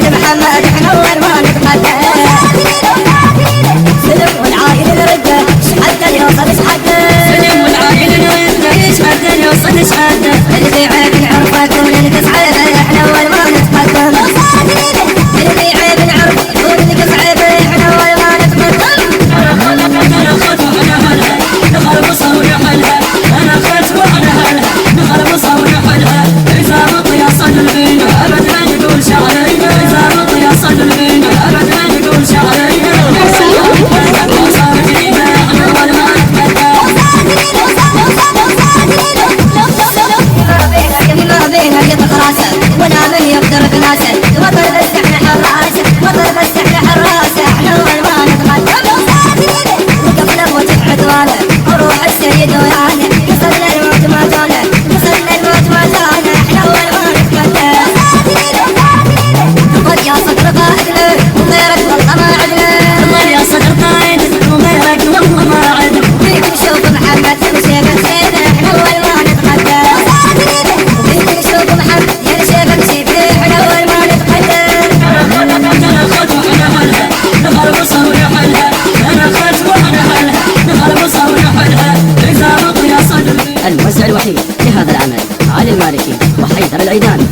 محمد احنا اول ما نتقدم سلم والعايل نرده شحد يوصل شحده سلم والعايل نرده شحد يوصل شحده اللي في عيب نعرفه كون نكسعه احنا اول ما نتقدم اللي في عيب نعرف كون نكسعه احنا اول ما نتقدم انا خط وانا هلها نخل مصر ونحلها انا خط وانا هلها نخل مصر ونحلها اذا مطي اصل البينا ابد ما نقول شعرينا ولا من يقدر بناسه وطر بس احنا حراسه وطر بس احنا حراسه احنا اول ما نتقدم وقفنا بوجه عدوانه وروح السيد ويانا وصلنا الموت ما جانا وصلنا الموت ما جانا احنا اول ما نتقدم خذ يا صدر قائدنا وغيرك والله ما عدنا خذ يا صدر قائدنا وغيرك والله ما عدنا فيك نشوف محمد وشيبه سيدنا احنا اول ما نتقدم وفيك نشوف محمد الموزع الوحيد لهذا العمل علي المالكي وحيدر العيدان.